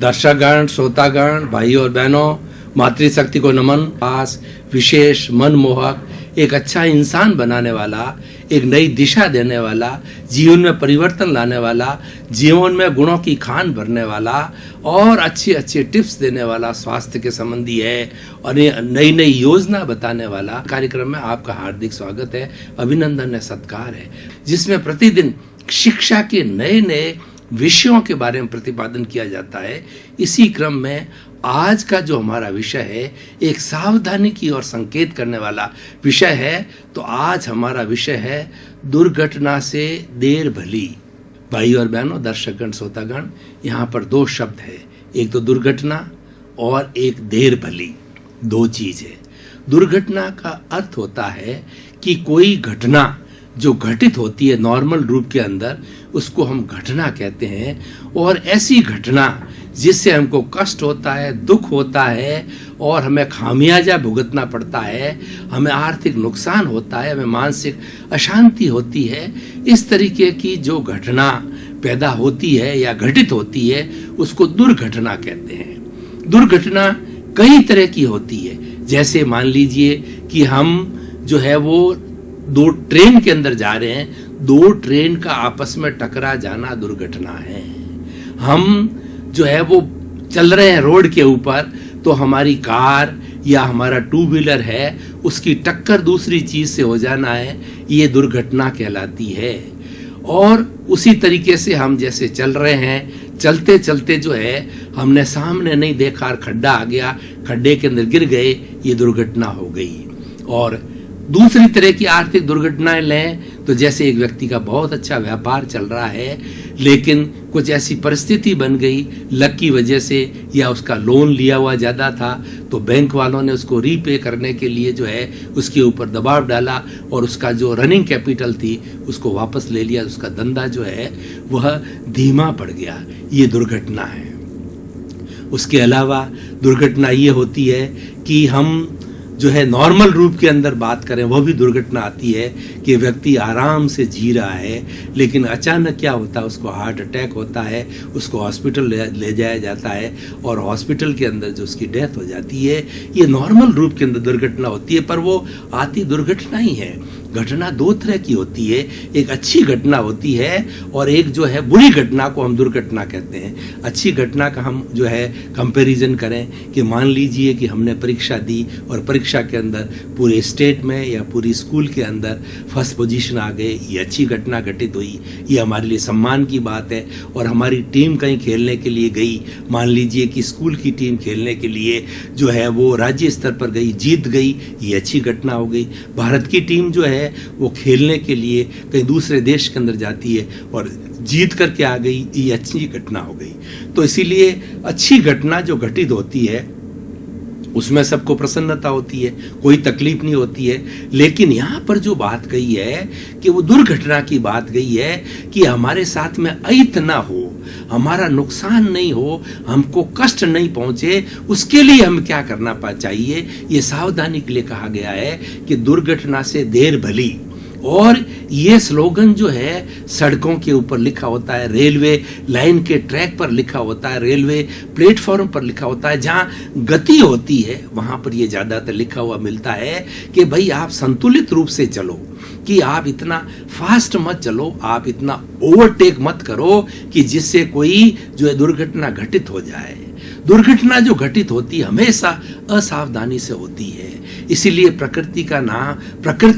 दर्शकगण, श्रोतागण, भाई और बहनों, मातृशक्ति को नमन। पास विशेष, मनमोहक, एक अच्छा इंसान बनाने वाला, एक नई दिशा देने वाला, जीवन में परिवर्तन लाने वाला, जीवन में गुणों की खान भरने वाला और अच्छी अच्छी टिप्स देने वाला स्वास्थ्य के संबंधी है और नई नई योजना बताने वाला कार्यक्रम में आपका हार्दिक स्वागत है, अभिनंदन है, सत्कार है, जिसमें प्रतिदिन शिक्षा के नए नए विषयों के बारे में प्रतिपादन किया जाता है। इसी क्रम में आज का जो हमारा विषय है एक सावधानी की ओर संकेत करने वाला विषय है। तो आज हमारा विषय है दुर्घटना से देर भली। भाई और बहनों, दर्शकगण, श्रोतागण, यहाँ पर दो शब्द है, एक तो दुर्घटना और एक देर भली, दो चीज है। दुर्घटना का अर्थ होता है कि कोई घटना जो घटित होती है नॉर्मल रूप के अंदर, उसको हम घटना कहते हैं। और ऐसी घटना जिससे हमको कष्ट होता है, दुख होता है और हमें खामियाजा भुगतना पड़ता है, हमें आर्थिक नुकसान होता है, हमें मानसिक अशांति होती है, इस तरीके की जो घटना पैदा होती है या घटित होती है उसको दुर्घटना कहते हैं। दुर्घटना कई तरह की होती है। जैसे मान लीजिए कि हम जो है वो दो ट्रेन के अंदर जा रहे हैं, दो ट्रेन का आपस में टकरा जाना दुर्घटना है। हम जो है वो चल रहे हैं रोड के ऊपर, तो हमारी कार या हमारा टू व्हीलर है, उसकी टक्कर दूसरी चीज से हो जाना है, ये दुर्घटना कहलाती है। और उसी तरीके से हम जैसे चल रहे हैं, चलते चलते जो है हमने सामने नहीं देखा और खड्डा आ गया, खड्डे के अंदर गिर गए, ये दुर्घटना हो गई। और दूसरी तरह की आर्थिक दुर्घटनाएं लें तो जैसे एक व्यक्ति का बहुत अच्छा व्यापार चल रहा है, लेकिन कुछ ऐसी परिस्थिति बन गई लक की वजह से, या उसका लोन लिया हुआ ज़्यादा था तो बैंक वालों ने उसको रीपे करने के लिए जो है उसके ऊपर दबाव डाला और उसका जो रनिंग कैपिटल थी उसको वापस ले लिया, उसका धंधा जो है वह धीमा पड़ गया, ये दुर्घटना है। उसके अलावा दुर्घटना ये होती है कि हम जो है नॉर्मल रूप के अंदर बात करें, वह भी दुर्घटना आती है कि व्यक्ति आराम से जी रहा है, लेकिन अचानक क्या होता है, उसको हार्ट अटैक होता है, उसको हॉस्पिटल ले जाया जाता है और हॉस्पिटल के अंदर जो उसकी डेथ हो जाती है। ये नॉर्मल रूप के अंदर दुर्घटना होती है, पर वो आती दुर्घटना ही है। घटना दो तरह की होती है, एक अच्छी घटना होती है और एक जो है बुरी घटना को हम दुर्घटना कहते हैं। अच्छी घटना का हम जो है कंपैरिजन करें कि मान लीजिए कि हमने परीक्षा दी और परीक्षा के अंदर पूरे स्टेट में या पूरी स्कूल के अंदर फर्स्ट पोजीशन आ गए, ये अच्छी घटना घटित हुई, ये हमारे लिए सम्मान की बात है। और हमारी टीम कहीं खेलने के लिए गई, मान लीजिए कि स्कूल की टीम खेलने के लिए जो है वो राज्य स्तर पर गई, जीत गई, ये अच्छी घटना हो गई। भारत की टीम जो है वो खेलने के लिए कहीं दूसरे देश के अंदर जाती है और जीत करके आ गई, ये अच्छी घटना हो गई। तो इसीलिए अच्छी घटना जो घटित होती है उसमें सबको प्रसन्नता होती है, कोई तकलीफ नहीं होती है। लेकिन यहाँ पर जो बात कही है कि वो दुर्घटना की बात कही है कि हमारे साथ में अहित ना हो, हमारा नुकसान नहीं हो, हमको कष्ट नहीं पहुंचे, उसके लिए हम क्या करना चाहिए, ये सावधानी के लिए कहा गया है कि दुर्घटना से देर भली। और ये स्लोगन जो है सड़कों के ऊपर लिखा होता है, रेलवे लाइन के ट्रैक पर लिखा होता है, रेलवे प्लेटफॉर्म पर लिखा होता है, जहाँ गति होती है वहाँ पर ये ज़्यादातर लिखा हुआ मिलता है कि भाई आप संतुलित रूप से चलो, कि आप इतना फास्ट मत चलो, आप इतना ओवरटेक मत करो कि जिससे कोई जो है दुर्घटना घटित हो जाए। दुर्घटना जो घटित होती है हमेशा असावधानी से होती है। इसीलिए प्रकृति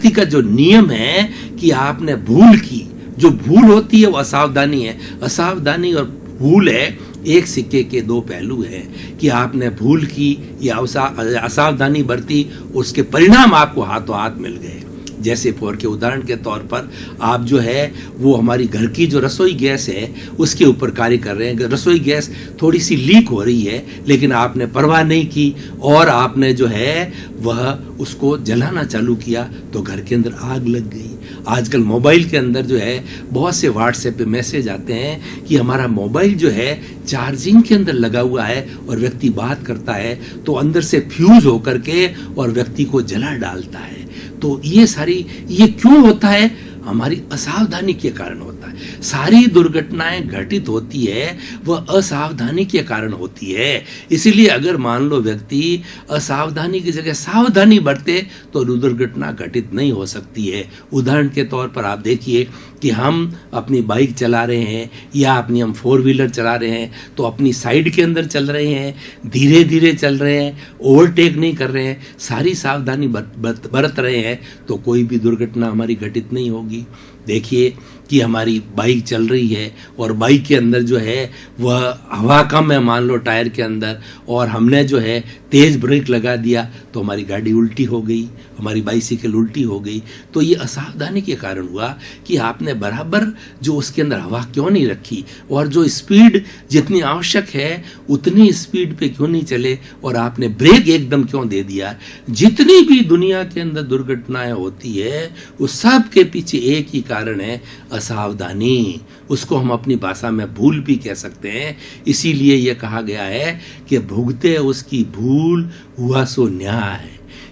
का जो नियम है कि आपने भूल की, जो भूल होती है वो असावधानी है। असावधानी और भूल है एक सिक्के के दो पहलू हैं, कि आपने भूल की या असावधानी बरती, उसके परिणाम आपको हाथों हाथ मिल गए। जैसे फॉर के उदाहरण के तौर पर आप जो है वो हमारी घर की जो रसोई गैस है उसके ऊपर कार्य कर रहे हैं, रसोई गैस थोड़ी सी लीक हो रही है, लेकिन आपने परवाह नहीं की और आपने जो है वह उसको जलाना चालू किया तो घर के अंदर आग लग गई। आजकल मोबाइल के अंदर जो है बहुत से व्हाट्सएप पे मैसेज आते हैं कि हमारा मोबाइल जो है चार्जिंग के अंदर लगा हुआ है और व्यक्ति बात करता है तो अंदर से फ्यूज होकर के और व्यक्ति को जला डालता है। तो ये क्यों होता है? हमारी असावधानी के कारण होता है। सारी दुर्घटनाएं घटित होती है वह असावधानी के कारण होती है। इसीलिए अगर मान लो व्यक्ति असावधानी की जगह सावधानी बरते तो दुर्घटना घटित नहीं हो सकती है। उदाहरण के तौर पर आप देखिए कि हम अपनी बाइक चला रहे हैं या अपनी हम 4 व्हीलर चला रहे हैं तो अपनी साइड के अंदर चल रहे हैं, धीरे धीरे चल रहे हैं, ओवरटेक नहीं कर रहे हैं, सारी सावधानी बरत रहे हैं तो कोई भी दुर्घटना हमारी घटित नहीं होगी। देखिए कि हमारी बाइक चल रही है और बाइक के अंदर जो है वह हवा कम है मान लो टायर के अंदर, और हमने जो है तेज ब्रेक लगा दिया तो हमारी गाड़ी उल्टी हो गई, हमारी बाइसिकल उल्टी हो गई। तो ये असावधानी के कारण हुआ कि आपने बराबर जो उसके अंदर हवा क्यों नहीं रखी, और जो स्पीड जितनी आवश्यक है उतनी स्पीड पे क्यों नहीं चले, और आपने ब्रेक एकदम क्यों दे दिया। जितनी भी दुनिया के अंदर दुर्घटनाएं होती है उस सब के पीछे एक ही कारण है, असावधानी। उसको हम अपनी भाषा में भूल भी कह सकते हैं। इसीलिए यह कहा गया है कि भुगते उसकी भूल हुआ सो न्याय।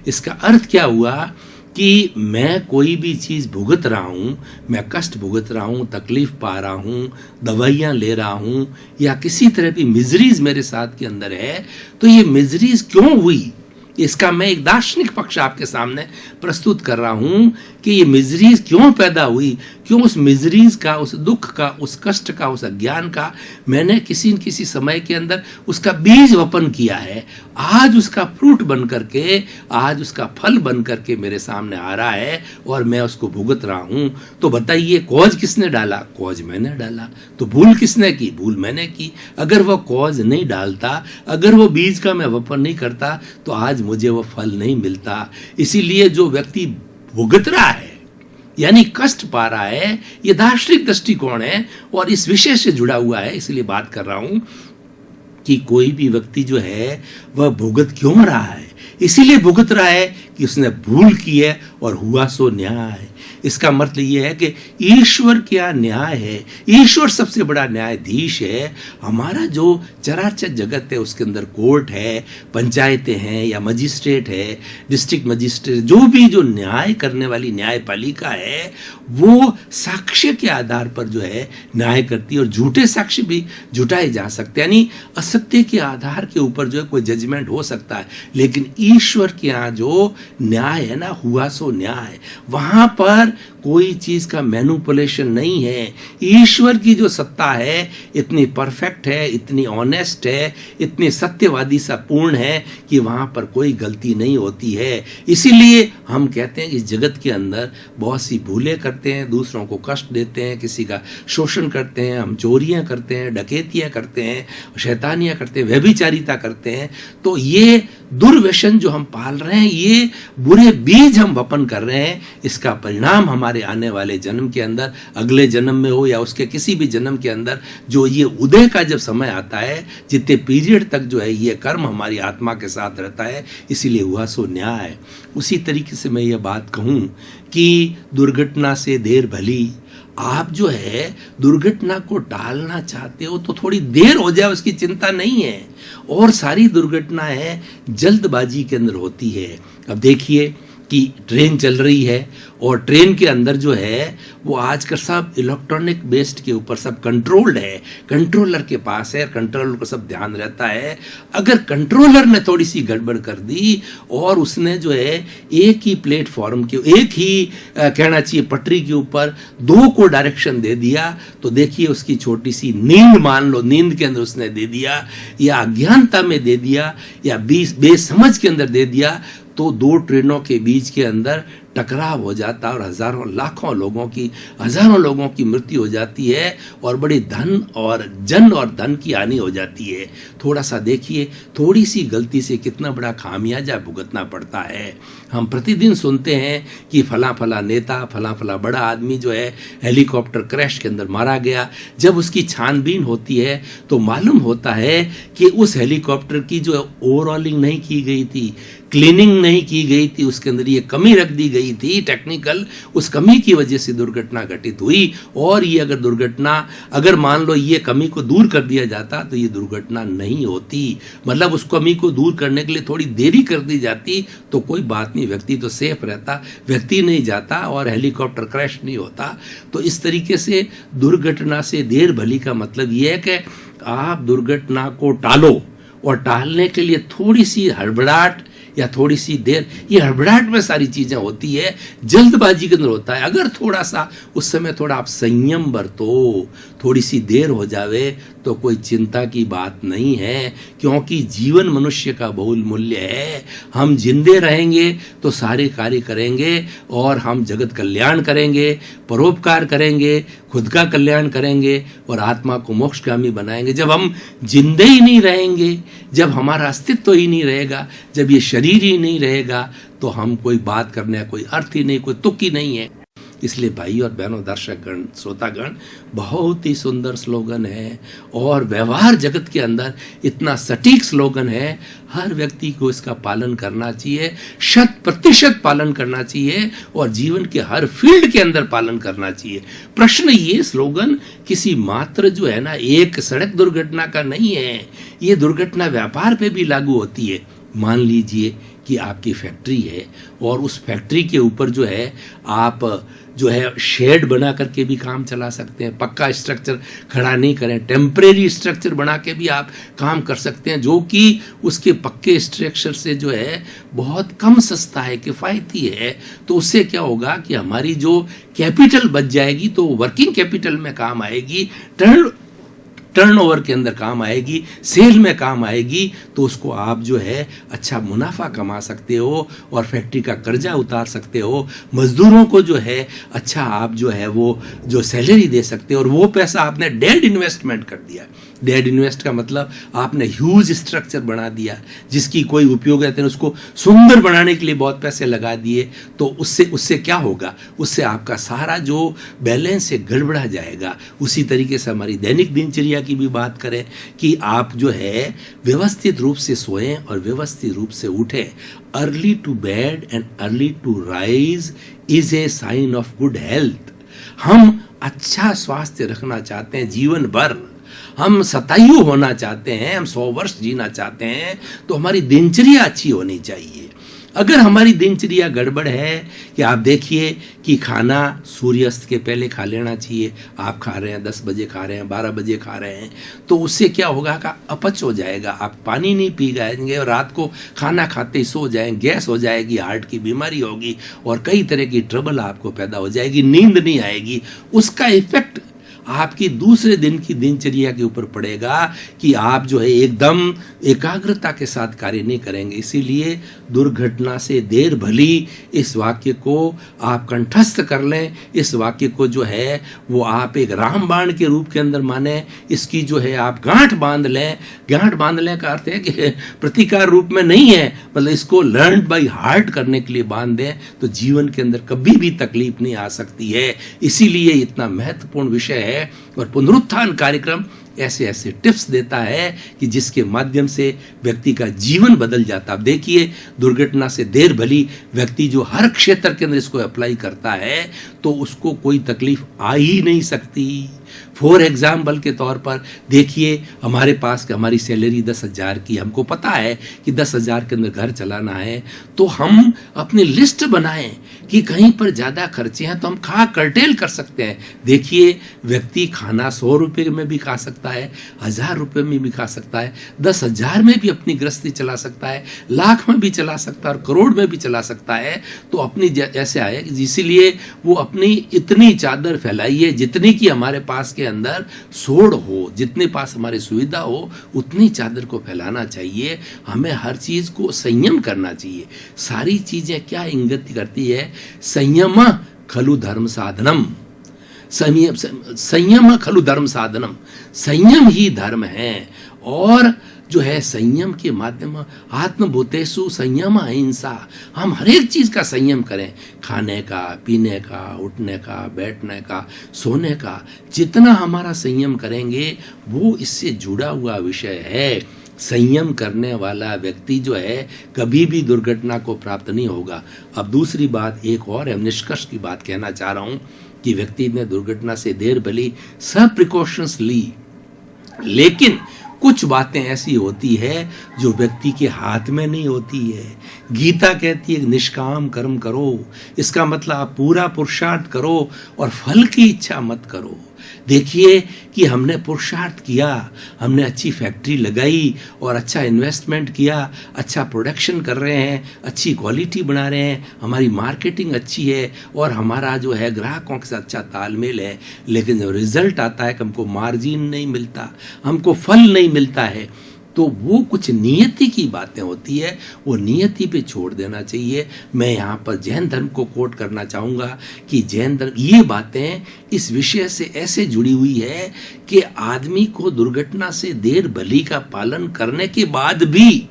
इसका अर्थ क्या हुआ कि मैं कोई भी चीज़ भुगत रहा हूँ, मैं कष्ट भुगत रहा हूँ, तकलीफ पा रहा हूँ, दवाइयाँ ले रहा हूँ, या किसी तरह की मिजरीज मेरे साथ के अंदर है, तो ये मिजरीज क्यों हुई, इसका मैं एक दार्शनिक पक्ष आपके सामने प्रस्तुत कर रहा हूं कि ये मिजरीज क्यों पैदा हुई, क्यों उस मिजरीज का, उस दुख का, उस कष्ट का, उस अज्ञान का मैंने किसी न किसी समय के अंदर उसका बीज वपन किया है। आज उसका फ्रूट बन करके, आज उसका फल बन करके मेरे सामने आ रहा है और मैं उसको भुगत रहा हूं। तो बताइए कॉज किसने डाला? कॉज मैंने डाला। तो भूल किसने की? भूल मैंने की। अगर वो कॉज नहीं डालता, अगर वो बीज का मैं वपन नहीं करता तो आज मुझे वो फल नहीं मिलता। इसीलिए जो व्यक्ति भुगत रहा है यानी कष्ट पा रहा है, ये दार्शनिक दृष्टिकोण है और इस विषय से जुड़ा हुआ है। इसलिए बात कर रहा हूं कि कोई भी व्यक्ति जो है वह भुगत क्यों रहा है, इसीलिए भुगत रहा है कि उसने भूल की है और हुआ सो न्याय। इसका मतलब यह है कि ईश्वर क्या न्याय है, ईश्वर सबसे बड़ा न्यायाधीश है। हमारा जो चराचर जगत है उसके अंदर कोर्ट है, पंचायतें हैं या मजिस्ट्रेट है, डिस्ट्रिक्ट मजिस्ट्रेट, जो भी जो न्याय करने वाली न्यायपालिका है वो साक्ष्य के आधार पर जो है न्याय करती है, और झूठे साक्ष्य भी जुटाए जा सकते हैं, यानी असत्य के आधार के ऊपर जो है कोई जजमेंट हो सकता है। लेकिन ईश्वर के यहाँ जो न्याय है ना, हुआ सो न्याय, वहां पर कोई चीज का मैनिपुलेशन नहीं है। ईश्वर की जो सत्ता है इतनी परफेक्ट है, इतनी ऑनेस्ट है, इतनी सत्यवादी सा पूर्ण है कि वहां पर कोई गलती नहीं होती है। इसीलिए हम कहते हैं कि जगत के अंदर बहुत सी भूलें करते हैं, दूसरों को कष्ट देते हैं, किसी का शोषण करते हैं, हम चोरियां करते हैं, डकैतियां करते हैं, शैतानियां करते हैं, व्यभिचारिता करते हैं। तो ये दुर्व्यसन जो हम पाल रहे हैं, ये बुरे बीज हम वपन कर रहे हैं। इसका परिणाम हमारे आने वाले जन्म के अंदर, अगले जन्म में हो या उसके किसी भी जन्म के अंदर, जो ये उदय का जब समय आता है, जितने पीरियड तक जो है ये कर्म हमारी आत्मा के साथ रहता है, इसीलिए हुआ सो न्याय। उसी तरीके से मैं ये बात कहूँ कि दुर्घटना से देर भली। आप जो है दुर्घटना को टालना चाहते हो तो थोड़ी देर हो जाए उसकी चिंता नहीं है, और सारी दुर्घटनाएं जल्दबाजी के अंदर होती है। अब देखिए कि ट्रेन चल रही है और ट्रेन के अंदर जो है वो आजकल सब इलेक्ट्रॉनिक बेस्ड के ऊपर सब कंट्रोल्ड है, कंट्रोलर के पास है, कंट्रोलर को सब ध्यान रहता है। अगर कंट्रोलर ने थोड़ी सी गड़बड़ कर दी और उसने जो है एक ही प्लेटफॉर्म के, एक ही कहना चाहिए पटरी के ऊपर 2 को डायरेक्शन दे दिया, तो देखिए उसकी छोटी सी नींद, मान लो नींद के अंदर उसने दे दिया, या अज्ञानता में दे दिया, या बेसमझ के अंदर दे दिया, तो 2 ट्रेनों के बीच के अंदर टकराव हो जाता है और हजारों लाखों लोगों की, हजारों लोगों की मृत्यु हो जाती है और बड़ी धन और जन और धन की हानि हो जाती है। थोड़ा सा देखिए, थोड़ी सी गलती से कितना बड़ा खामियाजा भुगतना पड़ता है। हम प्रतिदिन सुनते हैं कि फला फला नेता, फला फला बड़ा आदमी जो है हेलीकॉप्टर क्रैश के अंदर मारा गया। जब उसकी छानबीन होती है तो मालूम होता है कि उस हेलीकॉप्टर की जो ओवरऑलिंग नहीं की गई थी, क्लीनिंग नहीं की गई थी, उसके अंदर ये कमी रख दी गई थी टेक्निकल, उस कमी की वजह से दुर्घटना घटित हुई। और ये अगर दुर्घटना, अगर मान लो ये कमी को दूर कर दिया जाता तो ये दुर्घटना नहीं होती। मतलब उस कमी को दूर करने के लिए थोड़ी देरी कर दी जाती तो कोई बात नहीं, व्यक्ति तो सेफ रहता, व्यक्ति नहीं जाता और हेलीकॉप्टर क्रैश नहीं होता। तो इस तरीके से दुर्घटना से देर भली का मतलब ये है कि आप दुर्घटना को टालो, और टालने के लिए थोड़ी सी हड़बड़ाहट या थोड़ी सी देर, ये हड़बड़ाहट में सारी चीजें होती है, जल्दबाजी के अंदर होता है। अगर थोड़ा सा उस समय थोड़ा आप संयम बरतो, थोड़ी सी देर हो जावे तो कोई चिंता की बात नहीं है, क्योंकि जीवन मनुष्य का बहुमूल्य है। हम जिंदे रहेंगे तो सारे कार्य करेंगे और हम जगत कल्याण करेंगे, परोपकार करेंगे, खुद का कल्याण करेंगे और आत्मा को मोक्षगामी बनाएंगे। जब हम जिंदे ही नहीं रहेंगे, जब हमारा अस्तित्व ही नहीं रहेगा, जब ये शरीर ही नहीं रहेगा, तो हम कोई बात करने का कोई अर्थ ही नहीं, कोई तुक ही नहीं है। इसलिए भाई और बहनों, दर्शकगण, श्रोतागण, बहुत ही सुंदर स्लोगन है और व्यवहार जगत के अंदर इतना सटीक स्लोगन है, हर व्यक्ति को इसका पालन करना चाहिए, 100% पालन करना चाहिए और जीवन के हर फील्ड के अंदर पालन करना चाहिए। प्रश्न ये स्लोगन किसी मात्र जो है ना एक सड़क दुर्घटना का नहीं है, ये दुर्घटना व्यापार पे भी लागू होती है। मान लीजिए कि आपकी फैक्ट्री है और उस फैक्ट्री के ऊपर जो है आप जो है शेड बना करके भी काम चला सकते हैं, पक्का स्ट्रक्चर खड़ा नहीं करें, टेम्परेरी स्ट्रक्चर बना के भी आप काम कर सकते हैं, जो कि उसके पक्के स्ट्रक्चर से जो है बहुत कम सस्ता है, किफ़ायती है। तो उससे क्या होगा कि हमारी जो कैपिटल बच जाएगी तो वर्किंग कैपिटल में काम आएगी, टर्नओवर के अंदर काम आएगी, सेल में काम आएगी, तो उसको आप जो है अच्छा मुनाफा कमा सकते हो और फैक्ट्री का कर्जा उतार सकते हो, मजदूरों को जो है अच्छा आप जो है वो जो सैलरी दे सकते हो। और वो पैसा आपने डेड इन्वेस्टमेंट कर दिया। डेड इन्वेस्ट का मतलब आपने ह्यूज स्ट्रक्चर बना दिया जिसकी कोई उपयोग है, उसको सुंदर बनाने के लिए बहुत पैसे लगा दिए, तो उससे क्या होगा, उससे आपका सारा जो बैलेंस है गड़बड़ा जाएगा। उसी तरीके से हमारी दैनिक दिनचर्या की भी बात करें कि आप जो है व्यवस्थित रूप से सोएं और व्यवस्थित रूप से उठें। Early to bed and early to rise is a sign of good health. हम अच्छा स्वास्थ्य रखना चाहते हैं जीवन भर, हम शतायु होना चाहते हैं, हम 100 वर्ष जीना चाहते हैं, तो हमारी दिनचर्या अच्छी होनी चाहिए। अगर हमारी दिनचर्या गड़बड़ है कि आप देखिए कि खाना सूर्यास्त के पहले खा लेना चाहिए, आप खा रहे हैं 10 बजे खा रहे हैं, 12 बजे खा रहे हैं, तो उससे क्या होगा का अपच हो जाएगा, आप पानी नहीं पी जाएंगे और रात को खाना खाते ही सो जाएंगे, गैस हो जाएगी, हार्ट की बीमारी होगी और कई तरह की ट्रबल आपको पैदा हो जाएगी, नींद नहीं आएगी। उसका इफेक्ट आपकी दूसरे दिन की दिनचर्या के ऊपर पड़ेगा कि आप जो है एकदम एकाग्रता के साथ कार्य नहीं करेंगे। इसीलिए दुर्घटना से देर भली, इस वाक्य को आप कंठस्थ कर लें। इस वाक्य को जो है वो आप एक रामबाण के रूप के अंदर माने, इसकी जो है आप गांठ बांध लें। गांठ बांधने का अर्थ है कि प्रतिकार रूप में नहीं है, मतलब इसको लर्न बाय हार्ट करने के लिए बांध दें तो जीवन के अंदर कभी भी तकलीफ नहीं आ सकती है। इसीलिए इतना महत्वपूर्ण विषय है और पुनरुत्थान कार्यक्रम ऐसे ऐसे टिप्स देता है कि जिसके माध्यम से व्यक्ति का जीवन बदल जाता है। देखिए, दुर्घटना से देर भली व्यक्ति जो हर क्षेत्र के अंदर इसको अप्लाई करता है तो उसको कोई तकलीफ आ ही नहीं सकती। फॉर एग्जाम्पल के तौर पर देखिए, हमारे पास हमारी सैलरी 10,000 की, हमको पता है कि 10,000 के अंदर घर चलाना है, तो हम अपनी लिस्ट बनाएं कि कहीं पर ज़्यादा खर्चे हैं तो हम कहाँ कर्टेल कर सकते हैं। देखिए, व्यक्ति खाना 100 रुपये में भी खा सकता है, 1000 रुपये में भी खा सकता है, 10,000 में भी अपनी गृहस्थी चला सकता है, लाख में भी चला सकता है और करोड़ में भी चला सकता है। तो अपनी ऐसे आए, इसीलिए वो अपनी इतनी चादर फैलाइए जितनी की हमारे पास के अंदर सोड़ हो, जितने पास हमारी सुविधा हो उतनी चादर को फैलाना चाहिए। हमें हर चीज को संयम करना चाहिए। सारी चीजें क्या इंगित करती है, संयम खलु धर्म साधनम, संयम खलु धर्म साधनम, संयम ही धर्म है। और जो है संयम के माध्यम आत्मभूतेषु संयम अहिंसा, हम हर एक चीज का संयम करें, खाने का, पीने का, उठने का, बैठने का, सोने का, जितना हमारा संयम करेंगे वो इससे जुड़ा हुआ विषय है। संयम करने वाला व्यक्ति जो है कभी भी दुर्घटना को प्राप्त नहीं होगा। अब दूसरी बात एक और है, निष्कर्ष की बात कहना चाह रहा हूं कि व्यक्ति ने दुर्घटना से देर भली सब प्रिकॉशंस ली, लेकिन कुछ बातें ऐसी होती है जो व्यक्ति के हाथ में नहीं होती है। गीता कहती है निष्काम कर्म करो, इसका मतलब आप पूरा पुरुषार्थ करो और फल की इच्छा मत करो। देखिए कि हमने पुरुषार्थ किया, हमने अच्छी फैक्ट्री लगाई और अच्छा इन्वेस्टमेंट किया, अच्छा प्रोडक्शन कर रहे हैं, अच्छी क्वालिटी बना रहे हैं, हमारी मार्केटिंग अच्छी है और हमारा जो है ग्राहकों के साथ अच्छा तालमेल है, लेकिन जब रिजल्ट आता है कि हमको मार्जिन नहीं मिलता, हमको फल नहीं मिलता है, तो वो कुछ नियति की बातें होती है, वो नियति पे छोड़ देना चाहिए। मैं यहाँ पर जैन धर्म को कोट करना चाहूँगा कि जैन धर्म ये बातें इस विषय से ऐसे जुड़ी हुई है कि आदमी को दुर्घटना से देर भली का पालन करने के बाद भी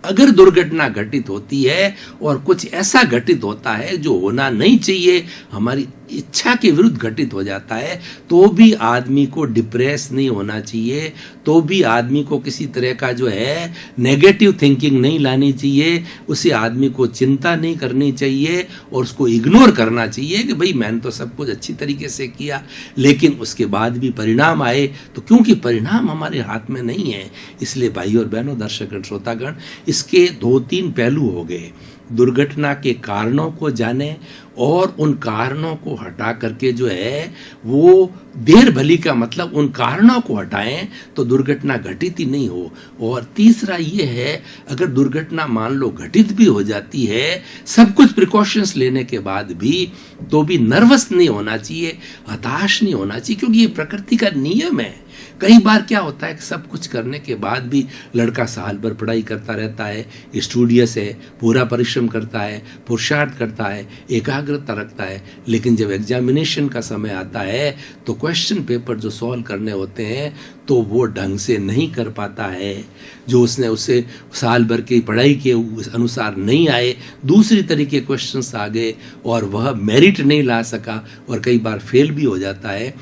अगर दुर्घटना घटित होती है और कुछ ऐसा घटित होता है जो होना नहीं चाहिए, हमारी इच्छा के विरुद्ध घटित हो जाता है, तो भी आदमी को डिप्रेस नहीं होना चाहिए, तो भी आदमी को किसी तरह का जो है नेगेटिव थिंकिंग नहीं लानी चाहिए, उसे आदमी को चिंता नहीं करनी चाहिए और उसको इग्नोर करना चाहिए कि भाई मैंने तो सब कुछ अच्छी तरीके से किया, लेकिन उसके बाद भी परिणाम आए, तो क्योंकि परिणाम हमारे हाथ में नहीं है, इसलिए भाई और बहनों, दर्शकगण, श्रोतागण, इसके 2-3 पहलू हो गए। दुर्घटना के कारणों को जाने और उन कारणों को हटा करके जो है वो देर भली का मतलब उन कारणों को हटाएं तो दुर्घटना घटित ही नहीं हो। और तीसरा ये है, अगर दुर्घटना मान लो घटित भी हो जाती है सब कुछ प्रिकॉशंस लेने के बाद भी, तो भी नर्वस नहीं होना चाहिए, हताश नहीं होना चाहिए, क्योंकि ये प्रकृति का नियम है। कई बार क्या होता है कि सब कुछ करने के बाद भी लड़का साल भर पढ़ाई करता रहता है, स्टूडियस है, पूरा परिश्रम करता है, पुरुषार्थ करता है, एकाग्रता रखता है, लेकिन जब एग्जामिनेशन का समय आता है तो क्वेश्चन पेपर जो सॉल्व करने होते हैं तो वो ढंग से नहीं कर पाता है, जो उसने उसे साल भर की पढ़ाई के अनुसार नहीं आए, दूसरी तरीके क्वेश्चंस आ गए और वह मेरिट नहीं ला सका और कई बार फेल भी हो जाता है।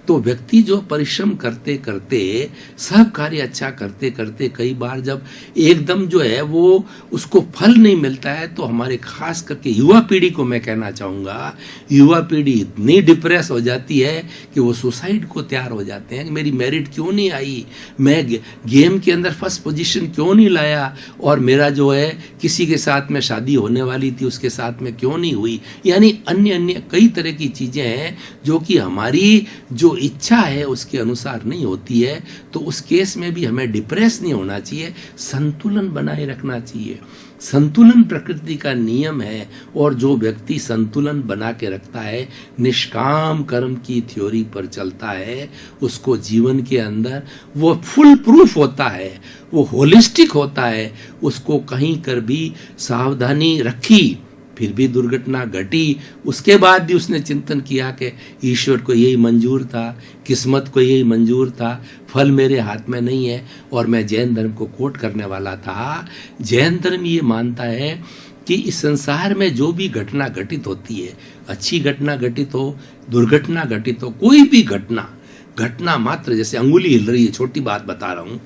तो व्यक्ति जो परिश्रम करते करते, सब कार्य अच्छा करते करते, कई बार जब एकदम जो है वो उसको फल नहीं मिलता है, तो हमारे खास करके युवा पीढ़ी को मैं कहना चाहूँगा, युवा पीढ़ी इतनी डिप्रेस हो जाती है कि वो सुसाइड को तैयार हो जाते हैं कि मेरी मेरिट क्यों नहीं आई, मैं गेम के अंदर फर्स्ट पोजीशन क्यों नहीं लाया, और मेरा जो है किसी के साथ में शादी होने वाली थी उसके साथ में क्यों नहीं हुई। यानी अन्य अन्य कई तरह की चीज़ें हैं जो कि हमारी जो इच्छा है उसके अनुसार नहीं होती है, तो उस केस में भी हमें डिप्रेस नहीं होना चाहिए, संतुलन बनाए रखना चाहिए। संतुलन प्रकृति का नियम है और जो व्यक्ति संतुलन बना के रखता है, निष्काम कर्म की थ्योरी पर चलता है, उसको जीवन के अंदर वो फुल प्रूफ होता है, वो होलिस्टिक होता है, उसको कहीं कर भी सावधानी रखी फिर भी दुर्घटना घटी, उसके बाद भी उसने चिंतन किया कि ईश्वर को यही मंजूर था, किस्मत को यही मंजूर था, फल मेरे हाथ में नहीं है। और मैं जैन धर्म को कोट करने वाला था। जैन धर्म ये मानता है कि इस संसार में जो भी घटना घटित होती है, अच्छी घटना घटित हो, दुर्घटना घटित हो, कोई भी घटना मात्र, जैसे अंगुली हिल रही है, छोटी बात बता रहा हूँ,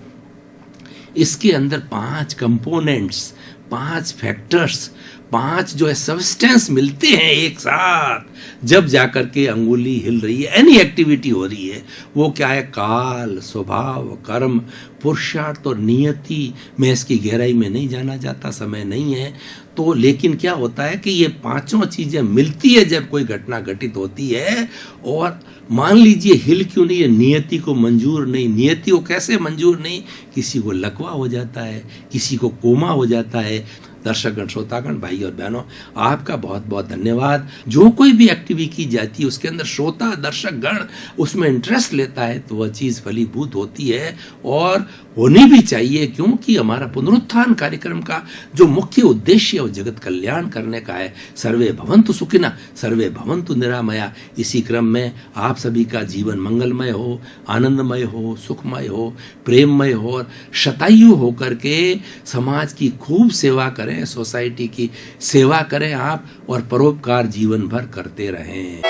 इसके अंदर 5 कंपोनेंट्स, 5 फैक्टर्स, 5 जो है सब्सटेंस मिलते हैं एक साथ, जब जाकर के अंगुली हिल रही है, एनी एक्टिविटी हो रही है। वो क्या है? काल, स्वभाव, कर्म, पुरुषार्थ और नियति। मैं इसकी गहराई में नहीं जाना चाहता, समय नहीं है। तो लेकिन क्या होता है कि ये 5 चीजें मिलती है जब कोई घटना घटित होती है। और मान लीजिए हिल क्यों नहीं है, नियति को मंजूर नहीं। नियति को कैसे मंजूर नहीं? किसी को लकवा हो जाता है, किसी को कोमा हो जाता है। दर्शकगण, श्रोतागण, भाई और बहनों, आपका बहुत बहुत धन्यवाद। जो कोई भी एक्टिविटी की जाती है उसके अंदर श्रोता दर्शक गण उसमें इंटरेस्ट लेता है तो वह चीज फलीभूत होती है और होनी भी चाहिए, क्योंकि हमारा पुनरुत्थान कार्यक्रम का जो मुख्य उद्देश्य है वो जगत कल्याण करने का है। सर्वे भवन्तु सुखिनः, सर्वे भवन्तु निरामया। इसी क्रम में आप सभी का जीवन मंगलमय हो, आनंदमय हो, सुखमय हो, प्रेममय हो और शतायु होकर के समाज की खूब सेवा करें, सोसाइटी की सेवा करें आप, और परोपकार जीवन भर करते रहें।